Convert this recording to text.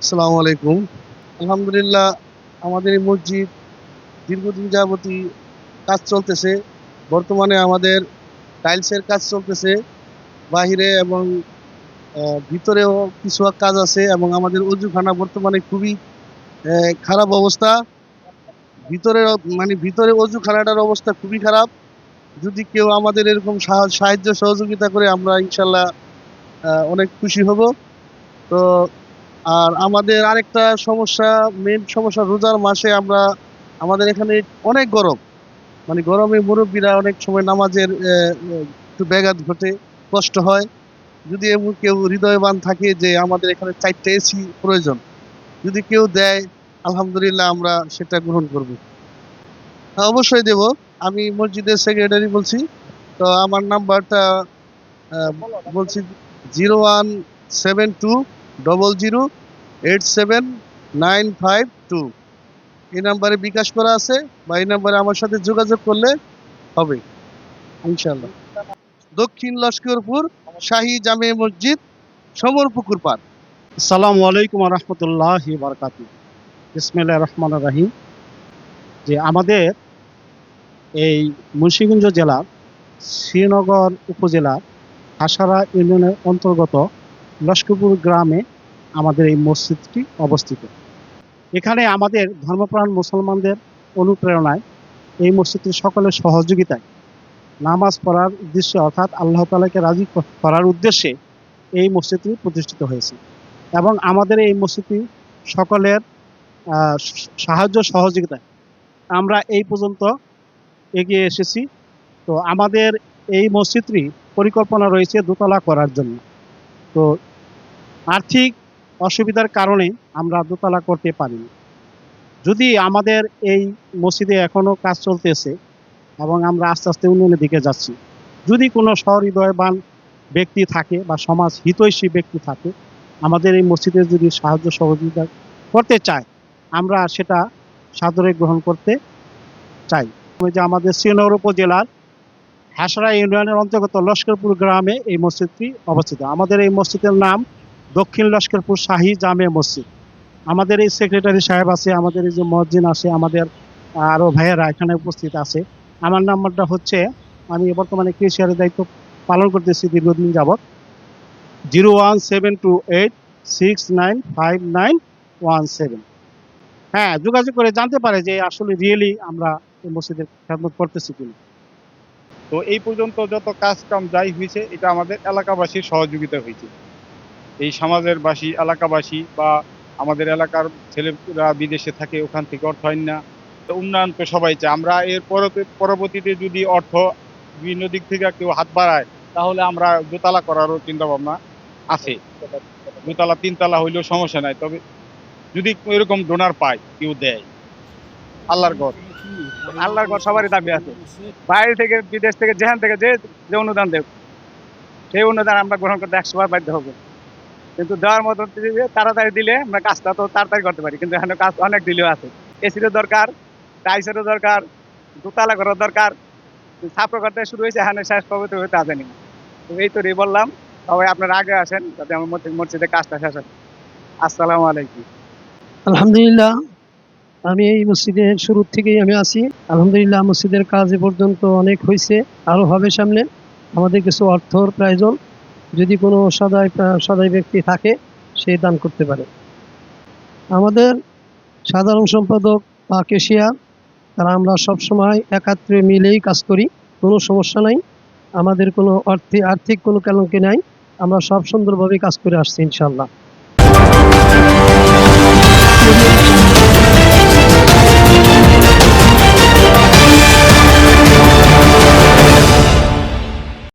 আসসালামু আলাইকুম। আলহামদুলিল্লাহ, আমাদের এই মসজিদ দীর্ঘদিন যাবতই কাজ চলতেছে। বর্তমানে আমাদের টাইলসের কাজ চলতেছে বাহিরে, এবং ভিতরেও কিছু কাজ আছে, এবং আমাদের অজুখানা বর্তমানে খুবই খারাপ অবস্থা। ভিতরে ভিতরে অজুখানাটার অবস্থা খুবই খারাপ। যদি কেউ আমাদের এরকম সাহায্য সহযোগিতা করে, আমরা ইনশাল্লাহ অনেক খুশি হব। তো আর আমাদের আরেকটা সমস্যা, মেন সমস্যা, রোজার মাসে আমাদের এখানে অনেক গরম। গরমে মুরব্বীরা অনেক সময় নামাজের একটু ব্যাঘাত ঘটে, কষ্ট হয়। যদি এমন কেউ হৃদয়বান থাকে যে আমাদের এখানে 4টা এসি প্রয়োজন, যদি কেউ দেয়, আলহামদুলিল্লাহ আমরা সেটা গ্রহণ করব। হ্যাঁ, অবশ্যই দেব। আমি মসজিদের সেক্রেটারি বলছি। তো আমার নাম্বারটা আহ, বলছি: 01720087952। এই নাম্বারে বিকাশ করা আছে, বা এই নাম্বারে আমার সাথে যোগাযোগ করলে হবে ইনশাল্লাহ। দক্ষিণ লস্করপুর শাহী জামে মসজিদ, সমরপুকুর পাড়। আসসালামু আলাইকুম রহমতুল্লাহি বারকাতু। বিসমিল্লাহির রহমানির রহিম। যে আমাদের এই মুন্সিগঞ্জ জেলার শ্রীনগর উপজেলার হাসারা ইউনিয়নের অন্তর্গত লস্করপুর গ্রামে আমাদের এই মসজিদটি অবস্থিত। এখানে আমাদের ধর্মপ্রাণ মুসলমানদের অনুপ্রেরণায় এই মসজিদটি সকলের সহযোগিতায় নামাজ পড়ার উদ্দেশ্যে, অর্থাৎ আল্লাহ তাআলাকে রাজি করার উদ্দেশ্যে এই মসজিদটি প্রতিষ্ঠিত হয়েছে। এবং আমাদের এই মসজিদটি সকলের সাহায্য সহযোগিতায় আমরা এই পর্যন্ত এগিয়ে এসেছি। তো আমাদের এই মসজিদটি পরিকল্পনা রয়েছে দোতলা করার জন্য। তো আর্থিক অসুবিধার কারণে আমরা দোতলা করতে পারিনি। যদি আমাদের এই মসজিদে এখনও কাজ চলতেছে এবং আমরা আস্তে আস্তে উন্নয়নের দিকে যাচ্ছি। যদি কোনো সহৃদয়বান ব্যক্তি থাকে বা সমাজ হিতৈষী ব্যক্তি থাকে, আমাদের এই মসজিদে যদি সাহায্য সহযোগিতা করতে চায়, আমরা সেটা সাদরে গ্রহণ করতে চাই। যে আমাদের শ্রীনগর উপজেলার হাসরা ইউনিয়নের অন্তর্গত লস্করপুর গ্রামে এই মসজিদটি অবস্থিত। আমাদের এই মসজিদের নাম দক্ষিণ লস্করপুর শাহী জামে মসজিদ। আমাদের এই সেক্রেটারি সাহেব আছে, আমাদের এই যে মসজিদ আছে, আমাদের আরও ভাইয়েরা এখানে উপস্থিত আছে। আমার নাম্বারটা হচ্ছে, আমি বর্তমানে কেশিয়ারের দায়িত্ব পালন করতেছি দীর্ঘদিন যাবৎ, 01728695917। হ্যাঁ, যোগাযোগ করে জানতে পারে যে আসলে রিয়েলি আমরা এই মসজিদের খেদমত করতেছি কিনা। তো এই পর্যন্ত যত কাজ কাম যাই হয়েছে, এটা আমাদের এলাকাবাসীর সহযোগিতা হয়েছে। এই সমাজের বাসী, এলাকাবাসী বা আমাদের এলাকার ছেলেরা বিদেশে থাকে, ওখান থেকে অর্থ আইন না, তো উন্নয়ন তো সবাই চায়। আমরা এর পরবর্তীতে যদি অর্থ বিভিন্ন দিক থেকে কেউ হাত বাড়ায়, তাহলে আমরা দোতলা করারও চিন্তা ভাবনা আছে। দোতলা তিনতলা হইলেও সমস্যা নাই, তবে যদি এরকম ডোনার পায়, কেউ দেয়। আল্লাহর ঘর, আল্লাহর ঘর সবারই দাবি আছে। বাইরে থেকে, বিদেশ থেকে, যেখান থেকে যে অনুদান দেব, সেই অনুদান আমরা গ্রহণ করতে 100বার বাধ্য হবো। কিন্তু দেওয়ার মতো তাড়াতাড়ি দিলে আমরা কাজটা তো তাড়াতাড়ি করতে পারি, কিন্তু এখানে কাজ অনেক দিলেও আছে। এসিরও দরকার, টাইলসেরও দরকার, দোতলা করার দরকার। ছাপড় করতে শুরু হয়েছে, এখানে শেষ পর্বতে হইতে আসেনি। তো এই তো বললাম, সবাই আপনারা আগে আসেন যাতে আমার মসজিদের কাজটা শেষ হয়। আসসালামু আলাইকুম। আলহামদুলিল্লাহ, আমি এই মসজিদের শুরু থেকেই আমি আছি। আলহামদুলিল্লাহ, মসজিদের কাজ এ পর্যন্ত অনেক হয়েছে, আরো হবে সামনে। আমাদের কিছু অর্থর প্রয়োজন, যদি কোনো সদয় ব্যক্তি থাকে, সে দান করতে পারে। আমাদের সাধারণ সম্পাদক বা কেশিয়ার, তারা আমরা সবসময় একাত্রে মিলেই কাজ করি, কোনো সমস্যা নাই। আমাদের কোনো আর্থিক কোনো কেলেঙ্কারি নাই, আমরা সব সুন্দরভাবে কাজ করে আসছি ইনশাল্লাহ।